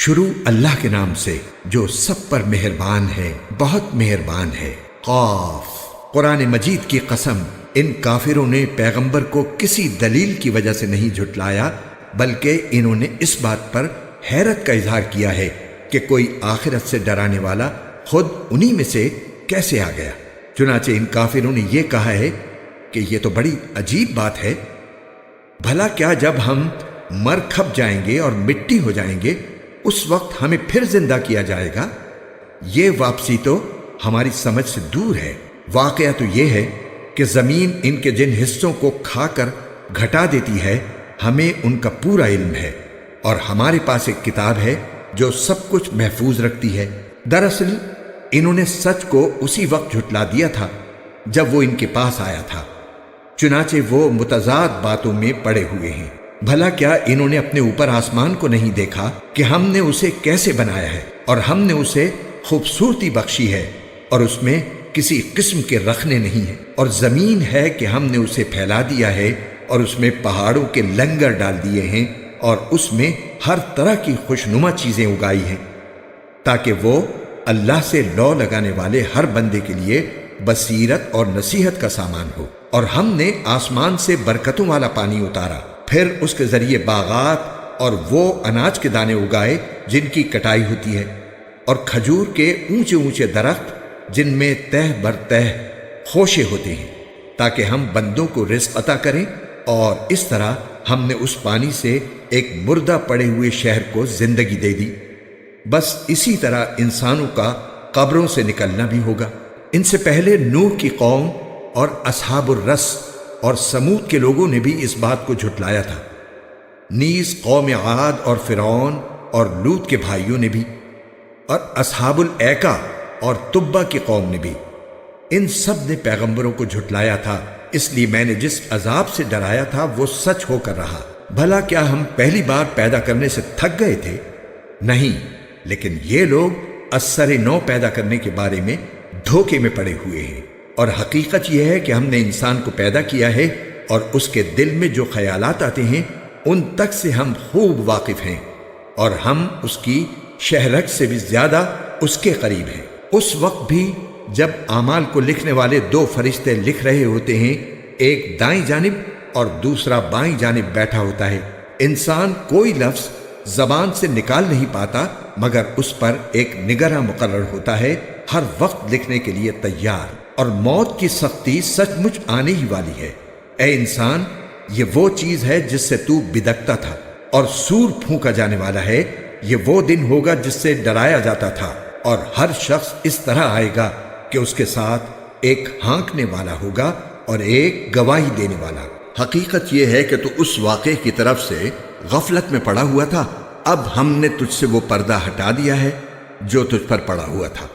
شروع اللہ کے نام سے جو سب پر مہربان ہے، بہت مہربان ہے۔ قاف۔ قرآن مجید کی قسم، ان کافروں نے پیغمبر کو کسی دلیل کی وجہ سے نہیں جھٹلایا، بلکہ انہوں نے اس بات پر حیرت کا اظہار کیا ہے کہ کوئی آخرت سے ڈرانے والا خود انہی میں سے کیسے آ گیا۔ چنانچہ ان کافروں نے یہ کہا ہے کہ یہ تو بڑی عجیب بات ہے، بھلا کیا جب ہم مر کھپ جائیں گے اور مٹی ہو جائیں گے اس وقت ہمیں پھر زندہ کیا جائے گا؟ یہ واپسی تو ہماری سمجھ سے دور ہے۔ واقعہ تو یہ ہے کہ زمین ان کے جن حصوں کو کھا کر گھٹا دیتی ہے ہمیں ان کا پورا علم ہے، اور ہمارے پاس ایک کتاب ہے جو سب کچھ محفوظ رکھتی ہے۔ دراصل انہوں نے سچ کو اسی وقت جھٹلا دیا تھا جب وہ ان کے پاس آیا تھا، چنانچہ وہ متضاد باتوں میں پڑے ہوئے ہیں۔ بھلا کیا انہوں نے اپنے اوپر آسمان کو نہیں دیکھا کہ ہم نے اسے کیسے بنایا ہے، اور ہم نے اسے خوبصورتی بخشی ہے اور اس میں کسی قسم کے رخنے نہیں ہیں، اور زمین ہے کہ ہم نے اسے پھیلا دیا ہے اور اس میں پہاڑوں کے لنگر ڈال دیے ہیں، اور اس میں ہر طرح کی خوشنما چیزیں اگائی ہیں، تاکہ وہ اللہ سے لو لگانے والے ہر بندے کے لیے بصیرت اور نصیحت کا سامان ہو۔ اور ہم نے آسمان سے برکتوں والا پانی اتارا، پھر اس کے ذریعے باغات اور وہ اناج کے دانے اگائے جن کی کٹائی ہوتی ہے، اور کھجور کے اونچے اونچے درخت جن میں تہ بر تہ خوشے ہوتے ہیں، تاکہ ہم بندوں کو رزق عطا کریں۔ اور اس طرح ہم نے اس پانی سے ایک مردہ پڑے ہوئے شہر کو زندگی دے دی۔ بس اسی طرح انسانوں کا قبروں سے نکلنا بھی ہوگا۔ ان سے پہلے نوح کی قوم اور اصحاب الرس اور سمود کے لوگوں نے بھی اس بات کو جھٹلایا تھا، نیز قوم عاد اور فرعون اور لوط کے بھائیوں نے بھی، اور اصحاب الایکا اور تبا کی قوم نے بھی۔ ان سب نے پیغمبروں کو جھٹلایا تھا، اس لیے میں نے جس عذاب سے ڈرایا تھا وہ سچ ہو کر رہا۔ بھلا کیا ہم پہلی بار پیدا کرنے سے تھک گئے تھے؟ نہیں، لیکن یہ لوگ اثر نو پیدا کرنے کے بارے میں دھوکے میں پڑے ہوئے ہیں، اور حقیقت یہ ہے کہ ہم نے انسان کو پیدا کیا ہے، اور اس کے دل میں جو خیالات آتے ہیں ان تک سے ہم خوب واقف ہیں، اور ہم اس کی شہرک سے بھی زیادہ اس کے قریب ہیں۔ اس وقت بھی جب اعمال کو لکھنے والے دو فرشتے لکھ رہے ہوتے ہیں، ایک دائیں جانب اور دوسرا بائیں جانب بیٹھا ہوتا ہے، انسان کوئی لفظ زبان سے نکال نہیں پاتا مگر اس پر ایک نگراں مقرر ہوتا ہے، ہر وقت لکھنے کے لیے تیار۔ اور موت کی سختی سچ مچ آنے ہی والی ہے۔ اے انسان، یہ وہ چیز ہے جس سے تو بدکتا تھا، اور سور پھونکا جانے والا ہے۔ یہ وہ دن ہوگا جس سے ڈرایا جاتا تھا، اور ہر شخص اس طرح آئے گا کہ اس کے ساتھ ایک ہانکنے والا ہوگا اور ایک گواہی دینے والا۔ حقیقت یہ ہے کہ تو اس واقعے کی طرف سے غفلت میں پڑا ہوا تھا، اب ہم نے تجھ سے وہ پردہ ہٹا دیا ہے جو تجھ پر پڑا ہوا تھا،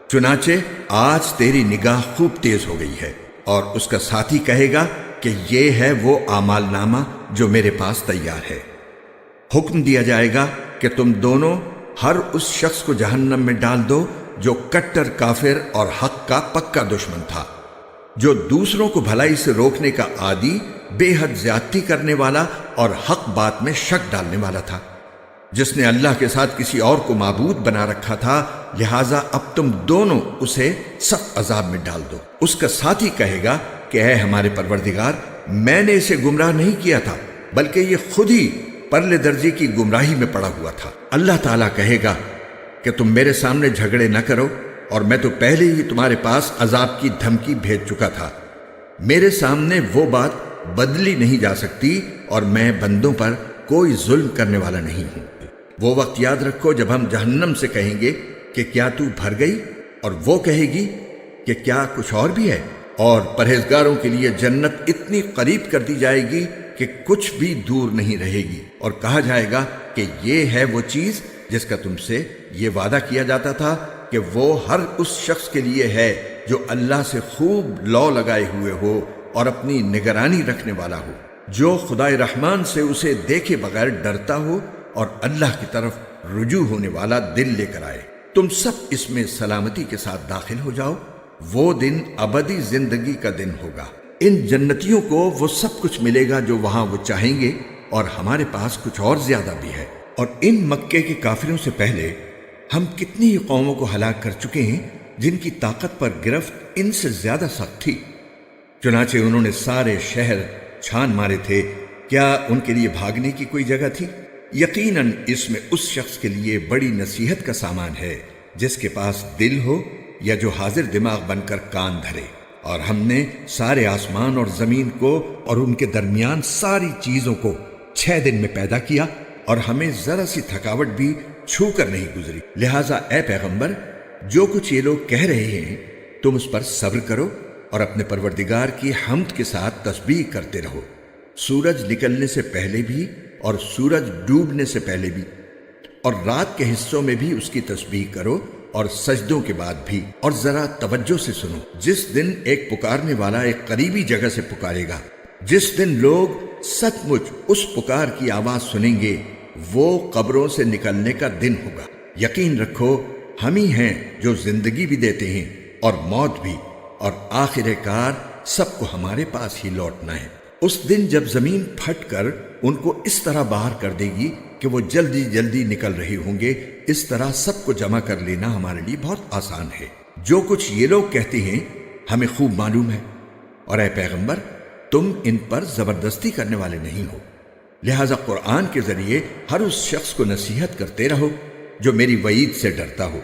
چنانچہ آج تیری نگاہ خوب تیز ہو گئی ہے۔ اور اس کا ساتھی کہے گا کہ یہ ہے وہ اعمال نامہ جو میرے پاس تیار ہے۔ حکم دیا جائے گا کہ تم دونوں ہر اس شخص کو جہنم میں ڈال دو جو کٹر کافر اور حق کا پکا دشمن تھا، جو دوسروں کو بھلائی سے روکنے کا عادی، بے حد زیادتی کرنے والا اور حق بات میں شک ڈالنے والا تھا، جس نے اللہ کے ساتھ کسی اور کو معبود بنا رکھا تھا، لہٰذا اب تم دونوں اسے سخت عذاب میں ڈال دو۔ اس کا ساتھی کہے گا کہ اے ہمارے پروردگار، میں نے اسے گمراہ نہیں کیا تھا، بلکہ یہ خود ہی پرلے درجے کی گمراہی میں پڑا ہوا تھا۔ اللہ تعالیٰ کہے گا کہ تم میرے سامنے جھگڑے نہ کرو، اور میں تو پہلے ہی تمہارے پاس عذاب کی دھمکی بھیج چکا تھا۔ میرے سامنے وہ بات بدلی نہیں جا سکتی، اور میں بندوں پر کوئی ظلم کرنے والا نہیں ہوں۔ وہ وقت یاد رکھو جب ہم جہنم سے کہیں گے کہ کیا تو بھر گئی، اور وہ کہے گی کہ کیا کچھ اور بھی ہے، اور پرہیزگاروں کے لیے جنت اتنی قریب کر دی جائے گی کہ کچھ بھی دور نہیں رہے گی، اور کہا جائے گا کہ یہ ہے وہ چیز جس کا تم سے یہ وعدہ کیا جاتا تھا کہ وہ ہر اس شخص کے لیے ہے جو اللہ سے خوب لو لگائے ہوئے ہو اور اپنی نگرانی رکھنے والا ہو، جو خدائے رحمان سے اسے دیکھے بغیر ڈرتا ہو اور اللہ کی طرف رجوع ہونے والا دل لے کر آئے۔ تم سب اس میں سلامتی کے ساتھ داخل ہو جاؤ، وہ دن ابدی زندگی کا دن ہوگا۔ ان جنتیوں کو وہ سب کچھ ملے گا جو وہاں وہ چاہیں گے، اور ہمارے پاس کچھ اور زیادہ بھی ہے۔ اور ان مکے کے کافروں سے پہلے ہم کتنی ہی قوموں کو ہلاک کر چکے ہیں جن کی طاقت پر گرفت ان سے زیادہ سخت تھی۔ چنانچہ انہوں نے سارے شہر چھان مارے تھے، کیا ان کے لیے بھاگنے کی کوئی جگہ تھی؟ یقیناً اس میں اس شخص کے لیے بڑی نصیحت کا سامان ہے جس کے پاس دل ہو یا جو حاضر دماغ بن کر کان دھرے۔ اور ہم نے سارے آسمان اور زمین کو اور ان کے درمیان ساری چیزوں کو 6 دن میں پیدا کیا، اور ہمیں ذرا سی تھکاوٹ بھی چھو کر نہیں گزری۔ لہٰذا اے پیغمبر، جو کچھ یہ لوگ کہہ رہے ہیں تم اس پر صبر کرو اور اپنے پروردگار کی حمد کے ساتھ تسبیح کرتے رہو، سورج نکلنے سے پہلے بھی اور سورج ڈوبنے سے پہلے بھی، اور رات کے حصوں میں بھی اس کی تسبیح کرو اور سجدوں کے بعد بھی۔ اور ذرا توجہ سے سنو، جس دن ایک پکارنے والا ایک قریبی جگہ سے پکارے گا، جس دن لوگ سچ مچ اس پکار کی آواز سنیں گے، وہ قبروں سے نکلنے کا دن ہوگا۔ یقین رکھو ہم ہی ہیں جو زندگی بھی دیتے ہیں اور موت بھی، اور آخر کار سب کو ہمارے پاس ہی لوٹنا ہے۔ اس دن جب زمین پھٹ کر ان کو اس طرح باہر کر دے گی کہ وہ جلدی جلدی نکل رہے ہوں گے، اس طرح سب کو جمع کر لینا ہمارے لیے بہت آسان ہے۔ جو کچھ یہ لوگ کہتے ہیں ہمیں خوب معلوم ہے، اور اے پیغمبر تم ان پر زبردستی کرنے والے نہیں ہو، لہذا قرآن کے ذریعے ہر اس شخص کو نصیحت کرتے رہو جو میری وعید سے ڈرتا ہو۔